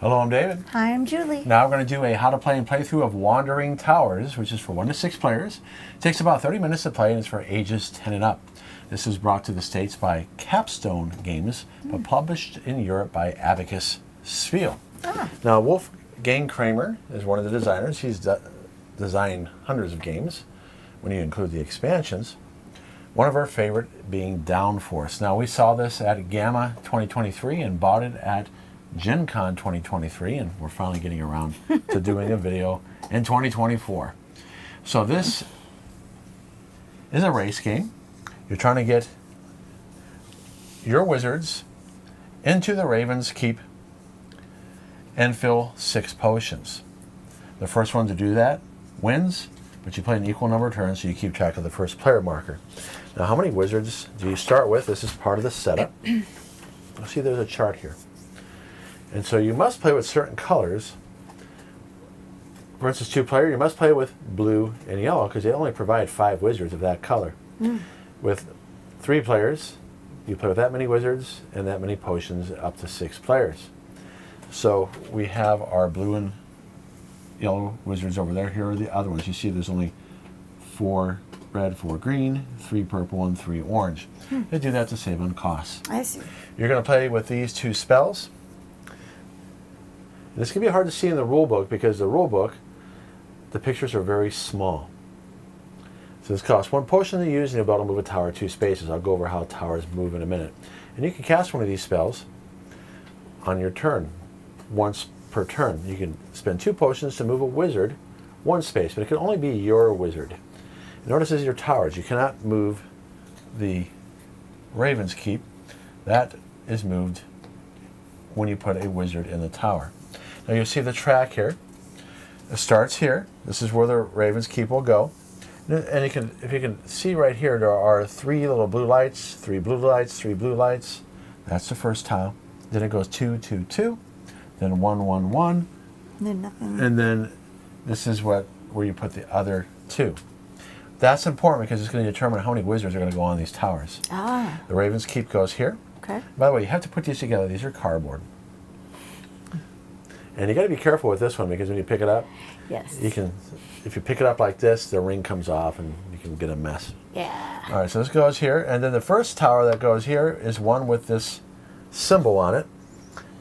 Hello, I'm David. Hi, I'm Julie. Now we're going to do a how to play and playthrough of Wandering Towers, which is for 1 to 6 players. It takes about 30 minutes to play and it's for ages 10 and up. This is brought to the States by Capstone Games, but published in Europe by Abacus Spiel. Now, Wolfgang Kramer is one of the designers. He's designed hundreds of games when you include the expansions. One of our favorite being Downforce. Now, we saw this at Gamma 2023 and bought it at Gen Con 2023, and we're finally getting around to doing a video in 2024. So this is a race game. You're trying to get your wizards into the Ravenskeep and fill 6 potions. The first one to do that wins, but you play an equal number of turns, so you keep track of the first player marker. Now, how many wizards do you start with? This is part of the setup. You'll see there's a chart here. And so you must play with certain colors. For instance, 2-player, you must play with blue and yellow because they only provide 5 wizards of that color. With 3 players, you play with that many wizards and that many potions up to 6 players. So we have our blue and yellow wizards over there. Here are the other ones. You see there's only 4 red, 4 green, 3 purple, and 3 orange. They do that to save on costs. I see. You're going to play with these 2 spells. This can be hard to see in the rule book because the rule book, the pictures are very small. So this costs 1 potion to use and you'll be able to move a tower 2 spaces. I'll go over how towers move in a minute. And you can cast one of these spells on your turn, once per turn. You can spend 2 potions to move a wizard 1 space, but it can only be your wizard. Notice this is your towers. You cannot move the Ravenskeep. That is moved when you put a wizard in the tower. Now you'll see the track here. It starts here. This is where the Ravenskeep will go. And you can, if you can see right here, there are 3 little blue lights, 3 blue lights, 3 blue lights. That's the first tile. Then it goes 2, 2, 2. Then 1, 1, 1. Then nothing. And then this is where you put the other 2. That's important because it's going to determine how many wizards are going to go on these towers. The Ravenskeep goes here. Okay. By the way, you have to put these together. These are cardboard. And you got to be careful with this one because when you pick it up, you can, if you pick it up like this, the ring comes off and you can get a mess. Yeah. All right, so this goes here, and then the first tower that goes here is one with this symbol on it.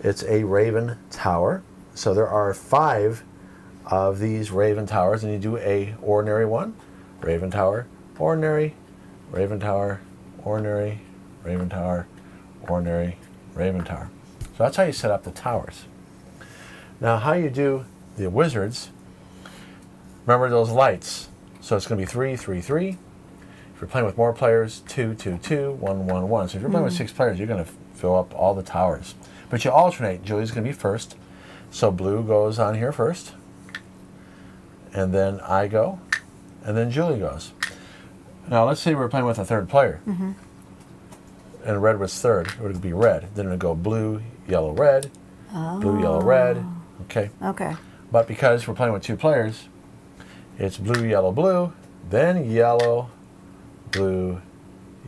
It's a Raven Tower. So there are 5 of these Raven Towers, and you do a ordinary one, Raven Tower, ordinary, Raven Tower, ordinary, Raven Tower, ordinary, Raven Tower. So that's how you set up the towers. Now, how you do the wizards, remember those lights. So it's going to be 3, 3, 3. If you're playing with more players, 2, 2, 2, 1, 1, 1. So if you're playing with 6 players, you're going to fill up all the towers. But you alternate. Julie's going to be first. So blue goes on here first. And then I go. And then Julie goes. Now, let's say we're playing with a 3rd player. And red was 3rd. It would be red. Then it would go blue, yellow, red. Blue, yellow, red. Okay. Okay. But because we're playing with 2 players, it's blue, yellow, blue, then yellow, blue,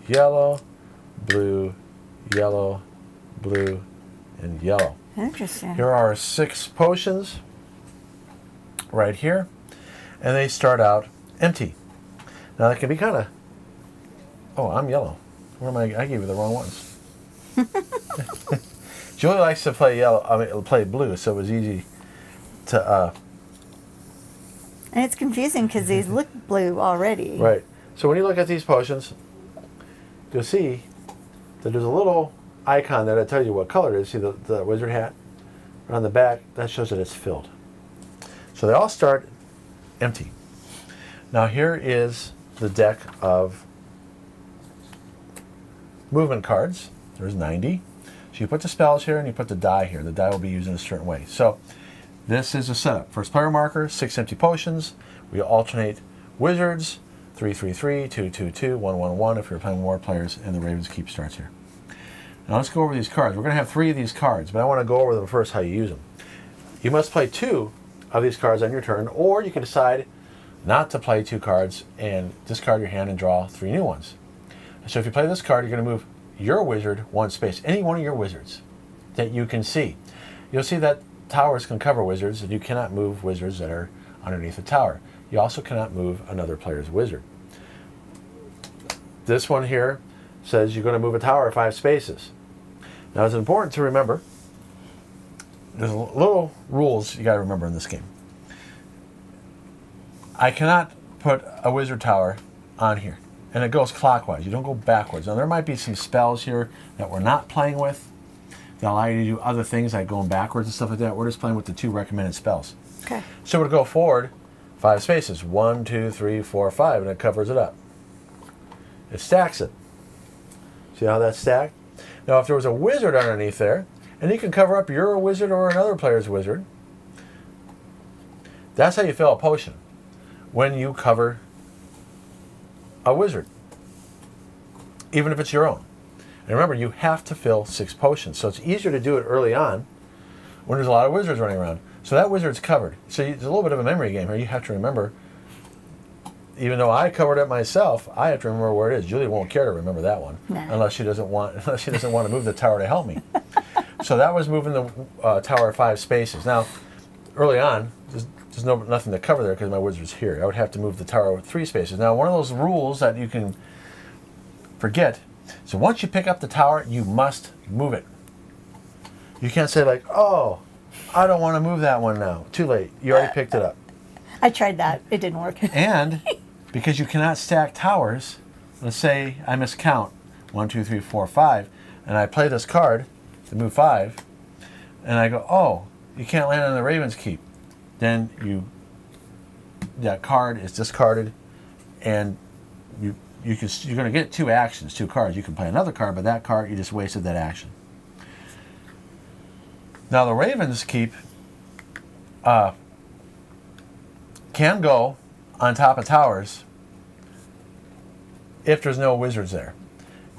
yellow, blue, yellow, blue, and yellow. Interesting. Here are 6 potions right here, and they start out empty. Now that can be kind of, oh, I'm yellow. Where am I gave you the wrong ones. Julie likes to play yellow. I mean, play blue, so it was easy to. And it's confusing because these look blue already. Right. So when you look at these potions, you'll see that there's a little icon there that tells you what color it is. See the wizard hat? And on the back, that shows that it's filled. So they all start empty. Now here is the deck of movement cards. There's 90. So you put the spells here and you put the die here. The die will be used in a certain way. So this is a setup. First player marker, 6 empty potions. We alternate wizards, 3, 3, 3, 2, 2, 2, 1, 1, 1 if you're playing more players, and the Ravenskeep starts here. Now let's go over these cards. We're going to have 3 of these cards, but I want to go over them first, how you use them. You must play 2 of these cards on your turn, or you can decide not to play 2 cards and discard your hand and draw 3 new ones. So if you play this card, you're going to move your wizard 1 space, any one of your wizards that you can see. You'll see that towers can cover wizards, and you cannot move wizards that are underneath the tower. You also cannot move another player's wizard. This one here says you're going to move a tower 5 spaces. Now it's important to remember, there's little rules you got to remember in this game. I cannot put a wizard tower on here, and it goes clockwise. You don't go backwards. Now there might be some spells here that we're not playing with that allow you to do other things like going backwards and stuff like that. We're just playing with the 2 recommended spells. Okay. So we're going to go forward 5 spaces. 1, 2, 3, 4, 5, and it covers it up. It stacks it. See how that's stacked? Now if there was a wizard underneath there, and you can cover up your wizard or another player's wizard, that's how you fill a potion. When you cover a wizard, even if it's your own. And remember, you have to fill 6 potions, so it's easier to do it early on when there's a lot of wizards running around. So that wizard's covered. So there's a little bit of a memory game here. You have to remember, even though I covered it myself, I have to remember where it is. Julie won't care to remember that one, unless she doesn't want to move the tower to help me. So that was moving the tower 5 spaces. Now, early on, there's nothing to cover there because my wizard's here. I would have to move the tower 3 spaces. Now, one of those rules that you can forget, so once you pick up the tower, you must move it. You can't say like, oh, I don't want to move that one now. Too late. You already picked it up. I tried that. It didn't work. And because you cannot stack towers, let's say I miscount 1, 2, 3, 4, 5, and I play this card to move 5, and I go, oh, you can't land on the Ravenskeep. Then that card is discarded, and you're going to get 2 actions, 2 cards. You can play another card, but that card, you just wasted that action. Now the Ravenskeep can go on top of towers if there's no wizards there.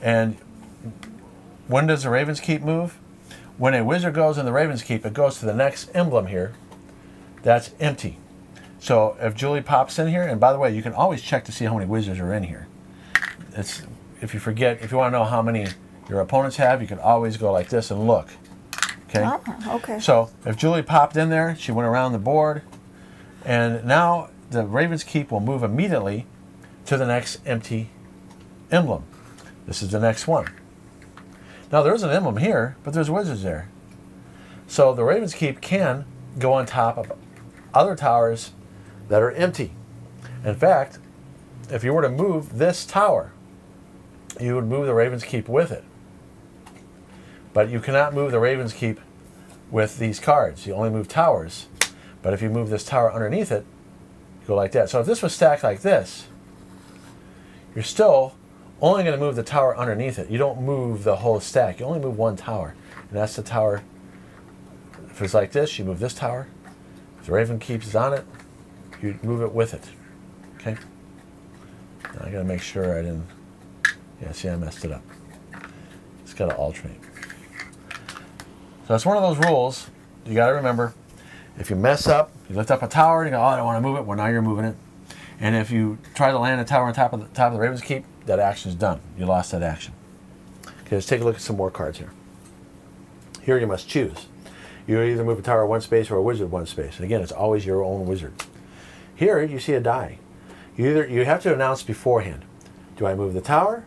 And when does the Ravenskeep move? When a wizard goes in the Ravenskeep, it goes to the next emblem here. That's empty. So if Julie pops in here, and by the way, you can always check to see how many wizards are in here. If you forget, if you want to know how many your opponents have, you can always go like this and look. Okay? Oh, okay. So if Julie popped in there, she went around the board, and now the Ravenskeep will move immediately to the next empty emblem. This is the next one. Now there's an emblem here, but there's wizards there. So the Ravenskeep can go on top of other towers that are empty. In fact, if you were to move this tower, you would move the Ravenskeep with it. But you cannot move the Ravenskeep with these cards. You only move towers. But if you move this tower underneath it, you go like that. So if this was stacked like this, you're still only going to move the tower underneath it. You don't move the whole stack. You only move one tower. And that's the tower. If it's like this, you move this tower. If the Ravenskeep is on it, you move it with it. Okay? Now I got to make sure I didn't... Yeah, see, I messed it up. It's got to alternate. So that's one of those rules you got to remember. If you mess up, you lift up a tower, and you go, oh, I don't want to move it. Well, now you're moving it. And if you try to land a tower on top of the Ravenskeep, that action is done. You lost that action. Okay, let's take a look at some more cards here. Here you must choose. You either move a tower 1 space or a wizard 1 space. And again, it's always your own wizard. Here you see a die. You have to announce beforehand. Do I move the tower,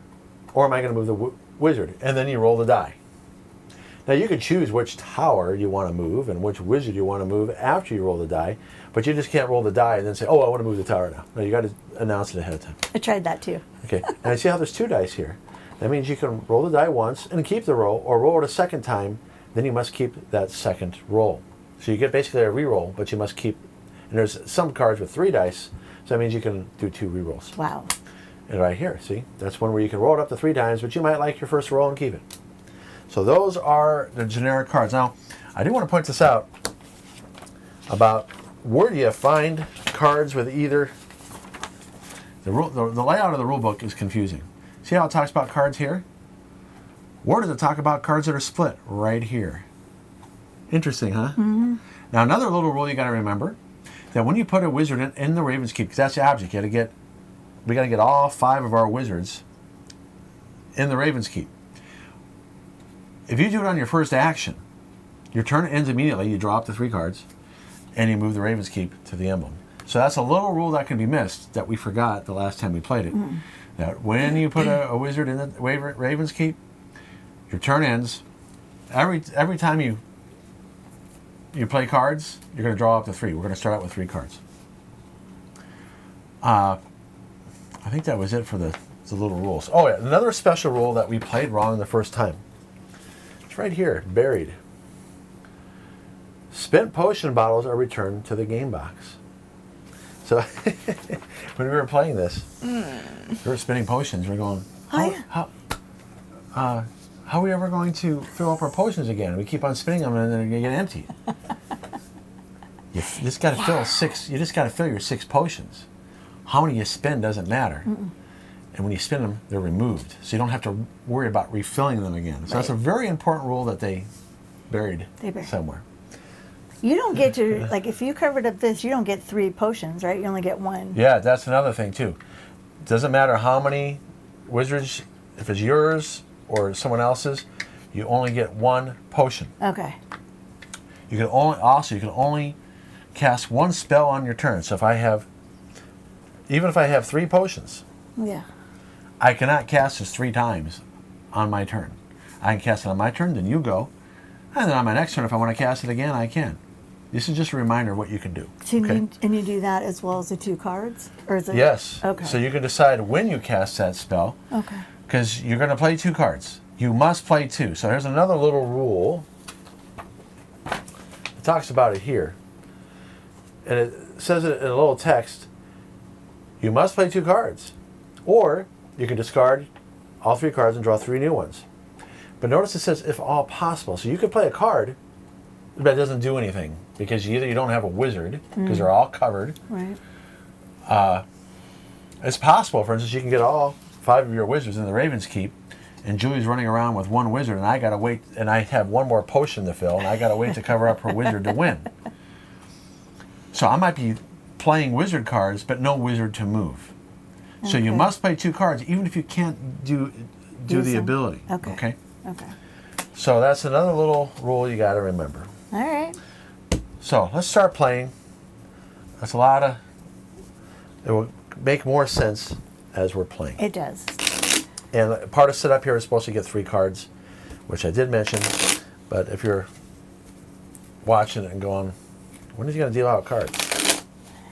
or am I going to move the wizard? And then you roll the die. Now you can choose which tower you want to move and which wizard you want to move after you roll the die, but you just can't roll the die and then say, oh, I want to move the tower now. No, you got to announce it ahead of time. I tried that too. Okay, and I see how there's 2 dice here. That means you can roll the die once and keep the roll, or roll it a second time, then you must keep that second roll. So you get basically a re-roll, but you must keep, and there's some cards with 3 dice, so that means you can do 2 re-rolls. Wow. And right here, see, that's one where you can roll it up to 3 times, but you might like your first roll and keep it. So those are the generic cards. Now, I do want to point this out about where do you find cards with either. The layout of the rule book is confusing. See how it talks about cards here? Where does it talk about cards that are split? Right here. Interesting, huh? Mm-hmm. Now, another little rule you got to remember, that when you put a wizard in the Ravenskeep, because that's the object, we got to get all 5 of our wizards in the Ravenskeep. If you do it on your first action, Your turn ends immediately. You draw up the 3 cards, and you move the Ravenskeep to the emblem. So that's a little rule that can be missed that we forgot the last time we played it. That when you put a wizard in the Ravenskeep, your turn ends. Every time you play cards, you're going to draw up to 3. We're going to start out with 3 cards. I think that was it for the little rules. Oh yeah, another special rule that we played wrong the first time. It's right here, buried. Spent potion bottles are returned to the game box. So when we were playing this, we were spinning potions. We're going, how are we ever going to fill up our potions again? We keep on spinning them and then they get empty. You just got to fill 6. You just got to fill your 6 potions. How many you spend doesn't matter. And when you spin them, they're removed. So you don't have to worry about refilling them again. So that's a very important rule that they buried somewhere. You don't get to, like, if you covered up this, you don't get 3 potions, right? You only get 1. Yeah, that's another thing, too. Doesn't matter how many wizards, if it's yours or someone else's, you only get 1 potion. Okay. You can only cast 1 spell on your turn. So if I have, even if I have 3 potions, I cannot cast this 3 times on my turn. I can cast it on my turn, then you go, and then on my next turn, if I want to cast it again, I can. This is just a reminder of what you can do. So and you do that as well as the 2 cards? Or is it, yes. Okay. So you can decide when you cast that spell. Okay. Because you're going to play 2 cards. You must play 2. So here's another little rule. It talks about it here. And it says it in a little text. You must play 2 cards. Or you can discard all 3 cards and draw 3 new ones. But notice it says if all possible. So you could play a card that doesn't do anything because either you don't have a wizard because they're all covered. Right. It's possible, for instance, you can get all 5 of your wizards in the Ravenskeep and Julie's running around with 1 wizard and I gotta wait, and I have 1 more potion to fill and I gotta wait to cover up her wizard to win. So I might be playing wizard cards but no wizard to move. So you must play 2 cards even if you can't do the ability. Okay. So that's another little rule you got to remember. All right. So let's start playing. That's a lot of. It will make more sense as we're playing. It does. And part of setup here is supposed to get 3 cards, which I did mention. But if you're watching it and going, when is he going to deal out cards?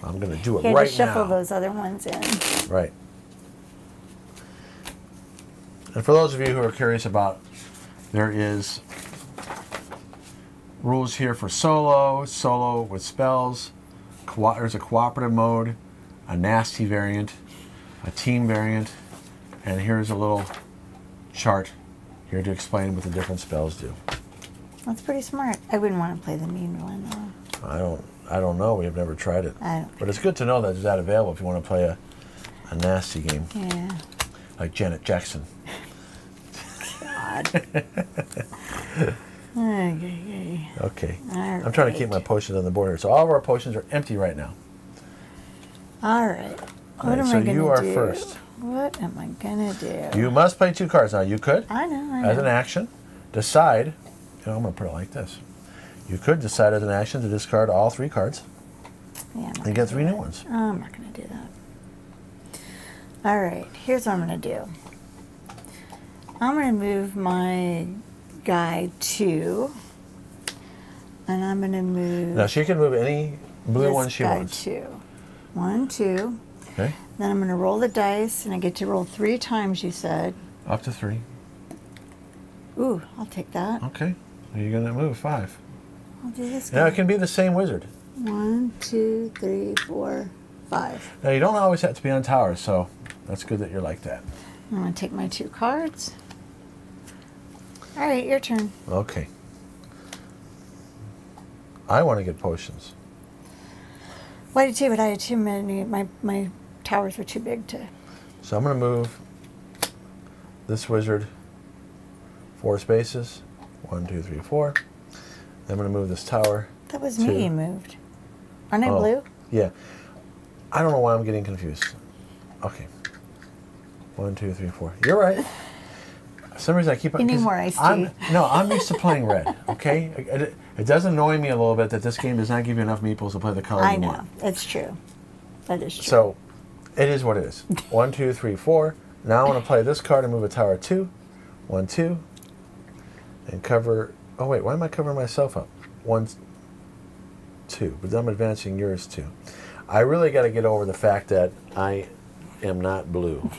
I'm going to do it right now. You shuffle those other ones in. Right. And for those of you who are curious about, there is rules here for solo with spells. There's a cooperative mode, a nasty variant, a team variant, and here's a little chart here to explain what the different spells do. That's pretty smart. I wouldn't want to play the mean one though. I don't know. We've never tried it. But it's good to know that there's that available if you want to play a nasty game. Yeah. Like Janet Jackson. God. Okay. I'm trying to keep my potions on the board here. So all of our potions are empty right now. All right. What am I going to do? So you are first. What am I going to do? You must play 2 cards. Now you could, I know. as an action, decide, I'm going to put it like this. You could decide as an action to discard all 3 cards and get 3 new ones. I'm not going to do that. All right. Here's what I'm going to do. I'm going to move my guy 2, and I'm going to move. Now she can move any blue one she wants. 2. 1, 2. Okay. Then I'm going to roll the dice, and I get to roll 3 times. You said. Up to 3. Ooh, I'll take that. Okay. You're going to move 5. I'll do this. Now it can be the same wizard. 1, 2, 3, 4, 5. Now you don't always have to be on towers, so that's good that you're like that. I'm going to take my 2 cards. All right, your turn. Okay. I want to get potions. Well, I did too, but I had too many. My towers were too big to. So I'm going to move this wizard 4 spaces. 1, 2, 3, 4. I'm going to move this tower. That was me you moved. Aren't I blue? Yeah. I don't know why I'm getting confused. Okay. 1, 2, 3, 4. You're right. For some reason I keep on... You need more iced tea. No, I'm used to playing red, okay? It does annoy me a little bit that this game does not give you enough meeples to play the color you want. I know. It's true. That is true. So, it is what it is. 1, 2, 3, 4. Now I want to play this card and move a tower 2. 1, 2. And cover... Oh, wait. Why am I covering myself up? 1, 2. But then I'm advancing yours, too. I really got to get over the fact that I am not blue.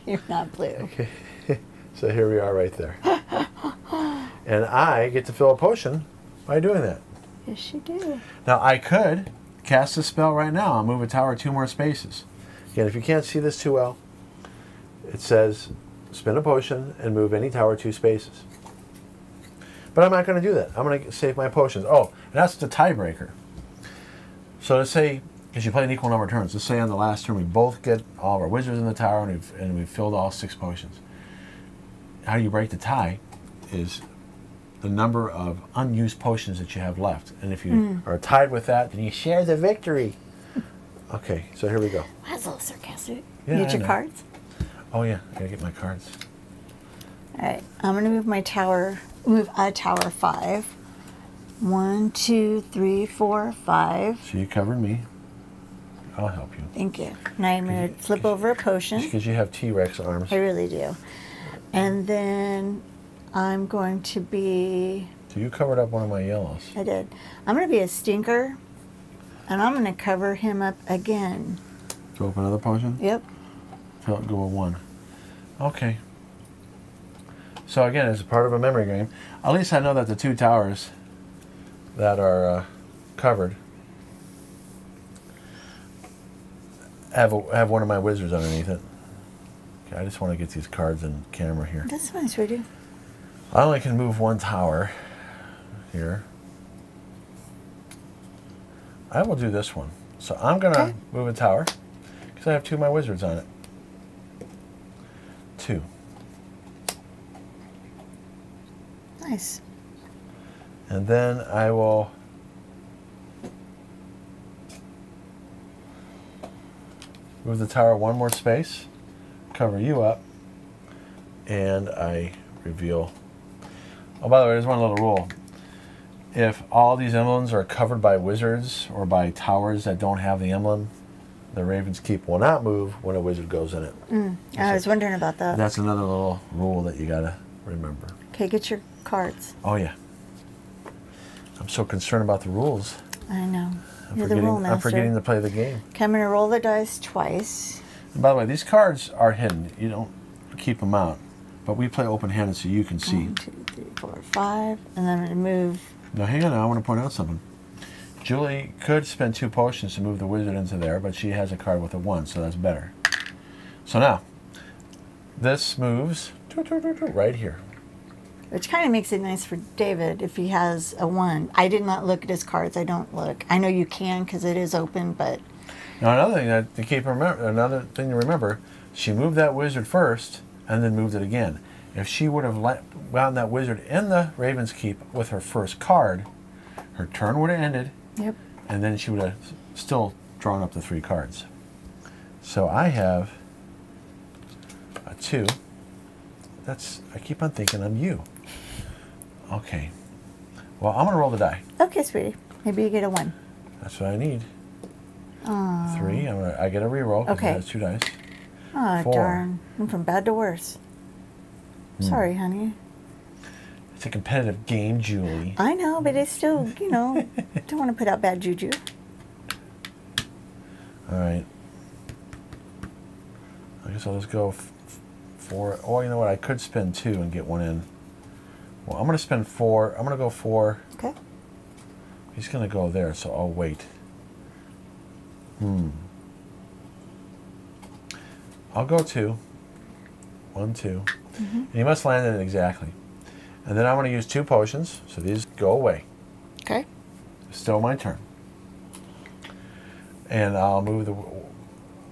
You're not blue. Okay. So here we are right there. And I get to fill a potion by doing that. Yes, you do. Now, I could cast a spell right now. I'll move a tower 2 more spaces. Again, if you can't see this too well, it says spin a potion and move any tower 2 spaces. But I'm not going to do that. I'm going to save my potions. Oh, and that's the tiebreaker. So let's say, because you play an equal number of turns, let's say on the last turn we both get all of our wizards in the tower and we've filled all 6 potions. How you break the tie is the number of unused potions that you have left. And if you are tied with that, then you share the victory. Okay, so here we go. That's a little sarcastic. Yeah, Get your cards? Oh yeah, I gotta get my cards. All right, I'm gonna move my tower, move a tower 5. 1, 2, 3, 4, 5. So you covered me. I'll help you. Thank you. Now I'm gonna flip over a potion. Because you have T-Rex arms. I really do. And then I'm going to be... So you covered up one of my yellows. I did. I'm going to be a stinker, and I'm going to cover him up again. To open another potion? Yep. Fill it, go with 1. Okay. So again, as a part of a memory game, at least I know that the 2 towers that are covered have one of my wizards underneath it. Okay, I just want to get these cards in camera here. That's fine, sweetie. I only can move 1 tower here. I will do this one. So I'm going to move a tower because I have 2 of my wizards on it. 2. Nice. And then I will move the tower 1 more space, cover you up, and I reveal. Oh, by the way, there's one little rule. If all these emblems are covered by wizards or by towers that don't have the emblem, the Ravenskeep will not move when a wizard goes in it. I was wondering about that. That's another little rule that you gotta remember. Okay, get your cards. Oh yeah. I'm so concerned about the rules. I know. You're the rule master. I'm forgetting to play the game. Okay, I'm going to roll the dice twice. And by the way, these cards are hidden. You don't keep them out. But we play open-handed so you can see. 1, 2, 3, 4, 5. And then I'm going to move. Now, hang on. I want to point out something. Julie could spend 2 potions to move the wizard into there, but she has a card with a 1, so that's better. So now, this moves right here. Which kind of makes it nice for David if he has a 1. I did not look at his cards. I don't look. I know you can because it is open, but... Now, another thing to remember, she moved that wizard first and then moved it again. If she would have gotten that wizard in the Ravenskeep with her first card, her turn would have ended. Yep. And then she would have still drawn up the 3 cards. So I have a 2. I keep on thinking I'm you. Okay. Well, I'm going to roll the die. Okay, sweetie. Maybe you get a 1. That's what I need. Aww. 3. I get a reroll. Okay. That's 2 dice. Oh, 4. darn. I'm from bad to worse. Sorry, honey. It's a competitive game, Julie. I know, but it's still, you know, don't want to put out bad juju. All right. I guess I'll just go 4. Oh, you know what? I could spend 2 and get 1 in. Well, I'm going to spend 4. I'm going to go 4. Okay. He's going to go there, so I'll wait. I'll go 2. 1, 2. And you must land it exactly. And then I'm going to use 2 potions, so these go away. Okay. Still my turn. And I'll move the...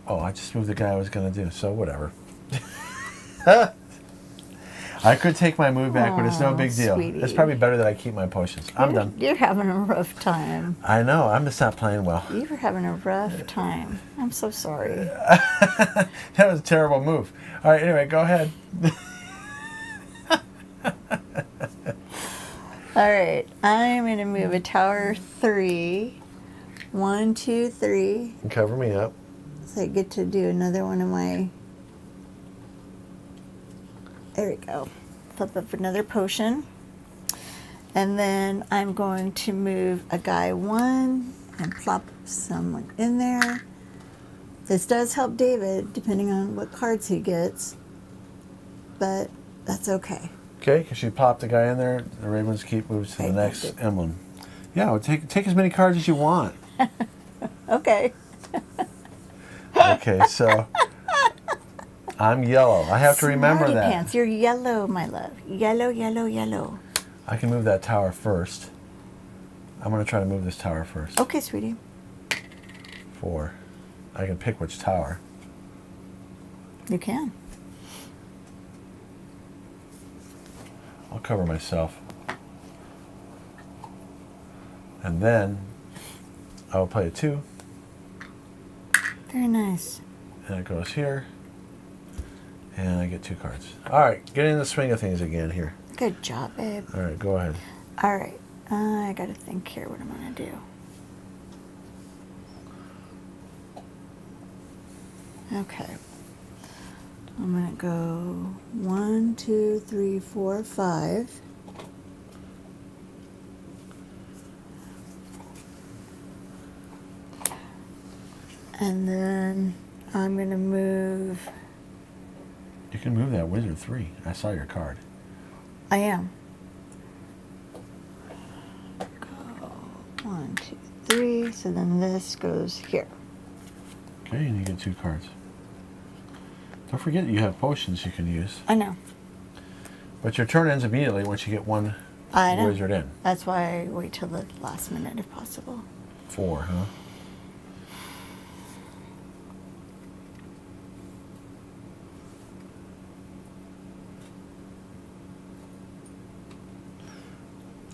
Oh, I just moved the guy I was going to do, so whatever. I could take my move back, but it's no big deal. Sweetie. It's probably better that I keep my potions. I'm done. You're having a rough time. I know. I'm just not playing well. You're having a rough time. I'm so sorry. That was a terrible move. All right, anyway, go ahead. All right, I'm going to move a tower 3. 1, 2, 3. And cover me up. So I get to do another one of my... There we go. Flip up another potion. And then I'm going to move a guy 1 and plop someone in there. This does help David, depending on what cards he gets, but that's okay. Okay, because you pop the guy in there, the Ravenskeep moves to the next emblem. Yeah, well, take as many cards as you want. Okay. Okay, so I'm yellow. I have to remember that. Pants, you're yellow, my love. Yellow, yellow, yellow. I can move that tower first. I'm going to try to move this tower first. Okay, sweetie. 4. I can pick which tower. You can. I'll cover myself. And then I will play a 2. Very nice. And it goes here. And I get 2 cards. All right, get in the swing of things again here. Good job, babe. All right, go ahead. All right. I got to think here what I'm going to do. Okay. I'm going to go 1, 2, 3, 4, 5. And then I'm going to move... You can move that wizard 3. I saw your card. I am. Go 1, 2, 3. So then this goes here. Okay, and you get 2 cards. Don't forget you have potions you can use. I know. But your turn ends immediately once you get one I know. wizard in. That's why I wait till the last minute if possible. 4, huh?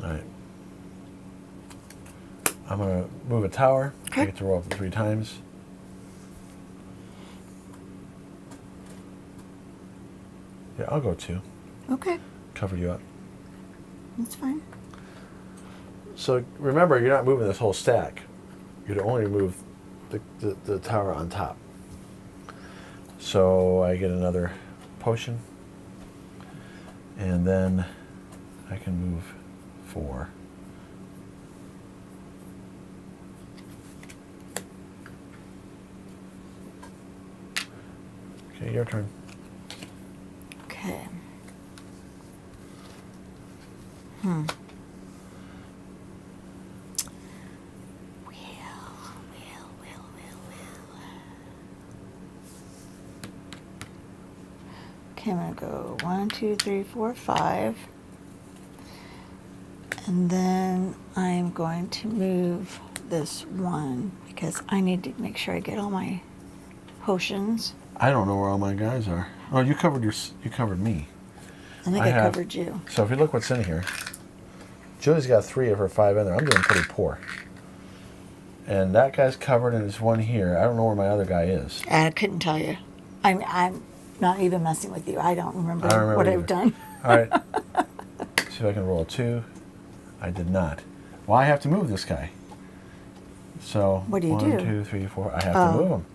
Alright. I'm going to move a tower. Okay. I get to roll up 3 times. Yeah, I'll go 2. Okay. Cover you up. That's fine. So remember, you're not moving this whole stack. You'd only move the tower on top. So I get another potion. And then I can move 4. Okay, your turn. Okay. Okay, I'm going to go 1, 2, 3, 4, 5. And then I'm going to move this 1 because I need to make sure I get all my potions. I don't know where all my guys are. Oh, you covered me. I think I covered you. So if you look what's in here, Julie's got 3 of her 5 in there. I'm doing pretty poor. And that guy's covered and there's 1 here. I don't know where my other guy is. I couldn't tell you. I'm not even messing with you. I don't remember, what either. I've done. All right. See if I can roll a 2. I did not. Well, I have to move this guy. So what do you 1, do? 2, 3, 4. I have to move him.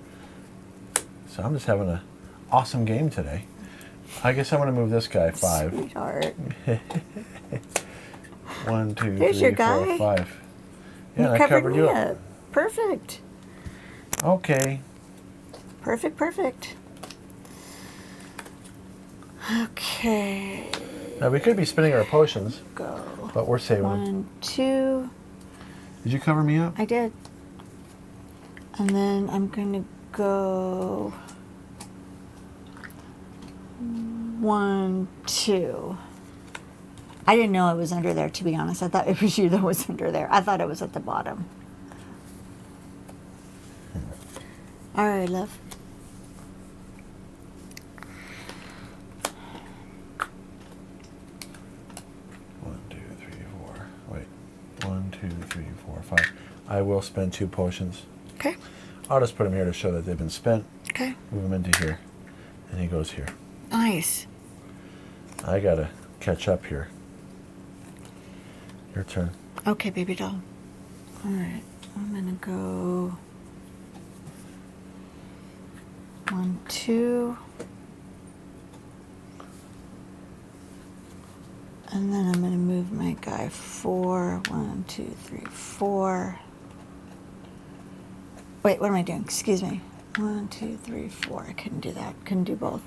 So I'm just having an awesome game today. I guess I'm going to move this guy 5. Sweetheart. 1, 2, There's 3, your 4, guy. 5. Yeah, and I covered covered me you up. up. Perfect. Okay. Perfect, perfect. Okay. Now we could be spinning our potions, Go. but we're saving them. 1, 2. Did you cover me up? I did. And then I'm going to go 1, 2. I didn't know it was under there, to be honest. I thought it was you that was under there. I thought it was at the bottom. All right, love. One, two, three, four, 5. I will spend 2 potions. Okay. I'll just put them here to show that they've been spent. Okay. Move them into here. And he goes here. Nice. I gotta catch up here. Your turn. Okay, baby doll. All right, I'm gonna go 1, 2. And then I'm gonna move my guy 4. 1, 2, 3, 4. Wait, what am I doing? Excuse me. 1, 2, 3, 4. I couldn't do that. Couldn't do both.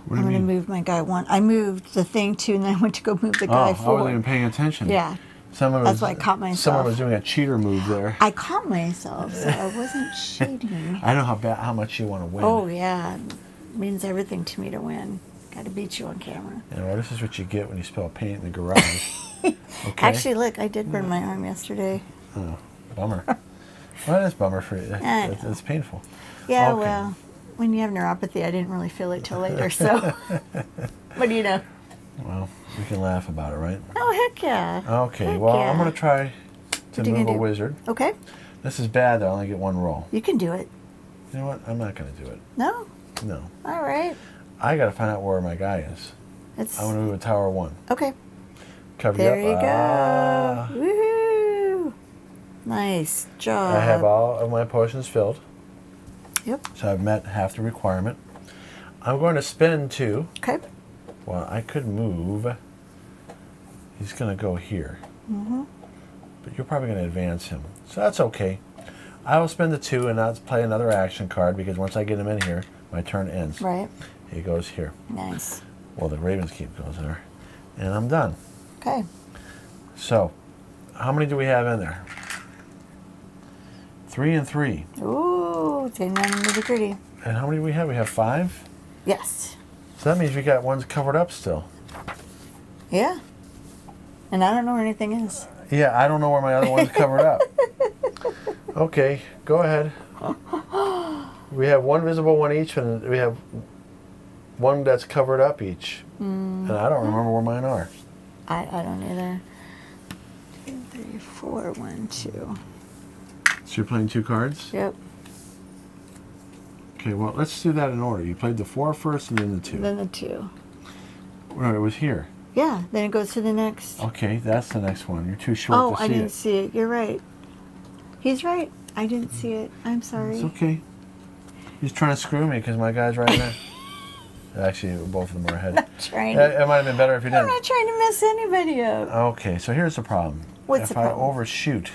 What do I'm you going to mean? move my guy 1. I moved the thing 2, and then I went to go move the guy 4. I wasn't even paying attention. Yeah. That's why I caught myself. Someone was doing a cheater move there. I caught myself, so I wasn't cheating. I know how much you want to win. Oh, yeah. It means everything to me to win. Got to beat you on camera. Yeah, well, this is what you get when you spill paint in the garage. Okay? Actually, look, I did burn my arm yesterday. Oh, bummer. Well, that's bummer for you. It's painful. Yeah, okay. well, when you have neuropathy, I didn't really feel it till later, so what do you know? Well, we can laugh about it, right? Oh, heck yeah. Okay, Heck well, yeah. I'm going to try to What are you move gonna a do? wizard. Okay, This is bad, though. I only get one roll. you can do it. You know what? I'm not going to do it. No? No. All right. I got to find out where my guy is. I'm going to move a tower 1. Okay. Cover There you you up. go. Ah. Woohoo! Nice job. I have all of my potions filled. Yep. So I've met half the requirement. I'm going to spin 2. Okay. Well, I could move. He's going to go here. But you're probably going to advance him. So that's okay. I will spend the 2 and not play another action card because once I get him in here, my turn ends. Right. He goes here. Nice. Well, the Ravenskeep goes there. And I'm done. Okay. So, how many do we have in there? 3 and 3. Ooh, it's getting down into the gritty. And how many do we have? We have 5? Yes. So that means we got ones covered up still. Yeah. And I don't know where anything is. Yeah, I don't know where my other one's covered up. Okay, go ahead. We have one visible one each, and we have one that's covered up each. And I don't remember where mine are. I don't either. 2, 3, 4, 1, 2. So you're playing 2 cards? Yep. Okay, well, let's do that in order. You played the 4 first and then the 2. Then the 2. No, it was here. Yeah, then it goes to the next. Okay, that's the next one. You're too short to see I didn't it. see it. You're right. He's right. I didn't see it. I'm sorry. It's okay. He's trying to screw me because my guy's right there. Actually, both of them are ahead. It might have been better if you I'm didn't. not trying to mess anybody up. Okay, so here's the problem. What's if the problem? I overshoot,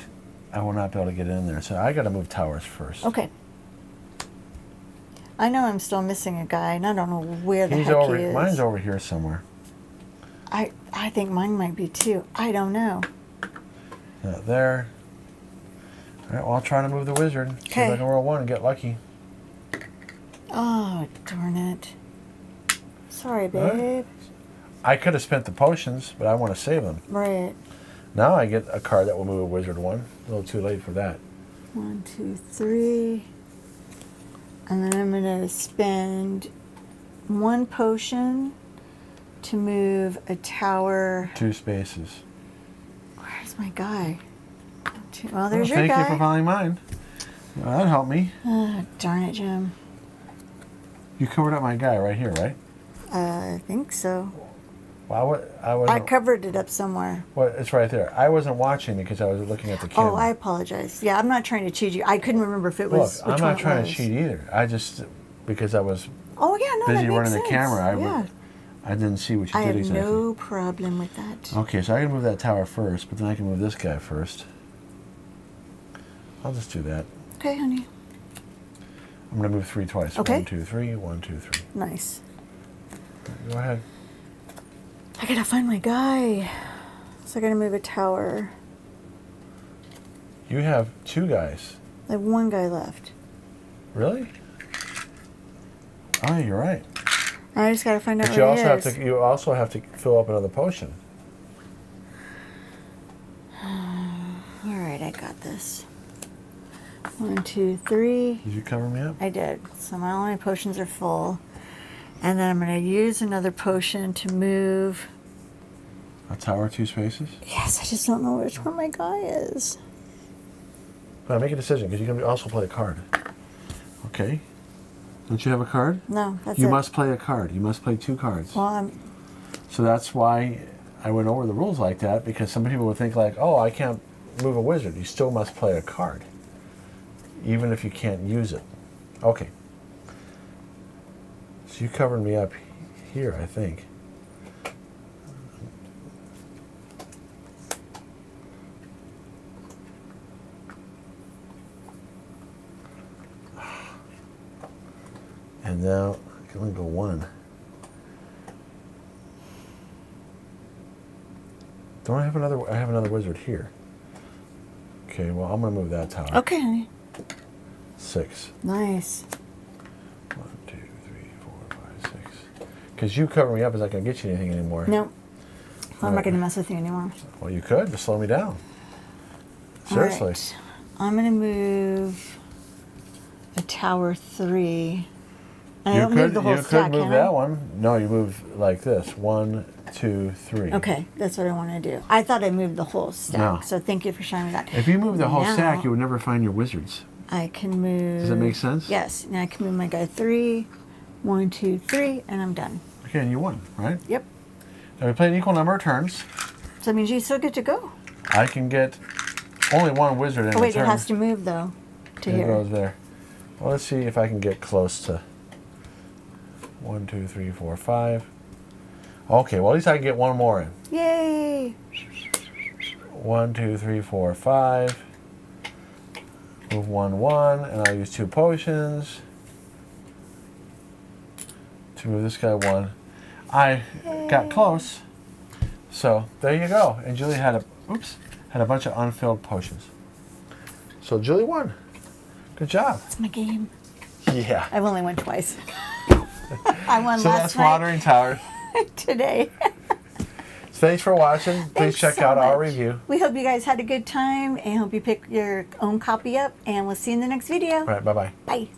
I will not be able to get in there. So I got to move towers first. Okay. I know I'm still missing a guy, and I don't know where the He's heck over. he is. Mine's over here somewhere. I think mine might be too. I don't know. Not there. All right, well, I'll try to move the wizard. See if I Okay. can roll 1 and get lucky. Oh, darn it. Sorry, What? babe. I could have spent the potions, but I want to save them. Right. Now I get a card that will move a wizard 1. A little too late for that. 1, 2, 3. And then I'm going to spend 1 potion to move a tower. 2 spaces. Where's my guy? Well, there's your Thank guy. you for finding mine. Well, that helped me. Oh, darn it, Jim. You covered up my guy right here, right? I think so. Well, I I wasn't. covered it up somewhere. Well, it's right there. I wasn't watching because I was looking at the camera. Oh, I apologize. Yeah, I'm not trying to cheat you. I couldn't remember if it Look, was. I'm which not one it trying to was. cheat either. I just because I was Oh yeah, no, busy that running makes the sense. camera. Yeah. I didn't see what you I did have exactly. no problem with that. Okay, so I can move that tower first, but then I can move this guy first. I'll just do that. Okay, honey. I'm going to move 3 twice. Okay. 1, 2, 3. 1, 2, 3. Nice. Go ahead. I gotta find my guy. So I gotta move a tower. You have 2 guys. I have 1 guy left. Really? Oh, you're right. I just gotta find out But you where also he have is. to. You also have to fill up another potion. All right, I got this. 1, 2, 3. Did you cover me up? I did. So all my potions are full. And then I'm going to use another potion to move. A tower, 2 spaces. Yes, I just don't know which one my guy is. But make a decision because you can also play a card. Okay. Don't you have a card? No, that's You it. must play a card. You must play 2 cards. Well, So that's why I went over the rules like that because some people would think like, oh, I can't move a wizard. You still must play a card, even if you can't use it. Okay. So you covered me up here, I think. And now I can only go one. Don't I have another? I have another wizard here. Okay, well I'm gonna move that tower. Okay, honey. 6. Nice. 1, 2, 3, 4, 5, 6. Because you cover me up, is not gonna get you anything anymore. Nope. I'm not gonna mess with you anymore. Well, you could just slow me down. Seriously. All right. I'm gonna move a tower 3. And I don't move the whole stack, you could move that one. No, you move like this. 1, 2, 3. Okay, that's what I want to do. I thought I moved the whole stack, No. so thank you for showing me that. If you move the whole Now, stack, you would never find your wizards. I can move... Does that make sense? Yes. Now I can move my guy 3. 1, 2, 3, and I'm done. Okay, and you won, right? Yep. Now we play an equal number of turns. So that means you still get to go. I can get only one wizard in Oh, wait, a turn. it has to move, though, to here. It goes there. Well, let's see if I can get close to 1, 2, 3, 4, 5. Okay, well, at least I can get one more in. Yay! 1, 2, 3, 4, 5. Move 1, 1, and I'll use 2 potions to move this guy 1. I got close, so there you go. And Julie had a bunch of unfilled potions. So Julie won. Good job. It's my game. Yeah. I've only won twice. I won So last that's night. Wandering Tower. Today. Thanks for watching. Please Thanks check so out our much. review. We hope you guys had a good time and hope you pick your own copy up, and we'll see you in the next video. All right, bye-bye. Bye.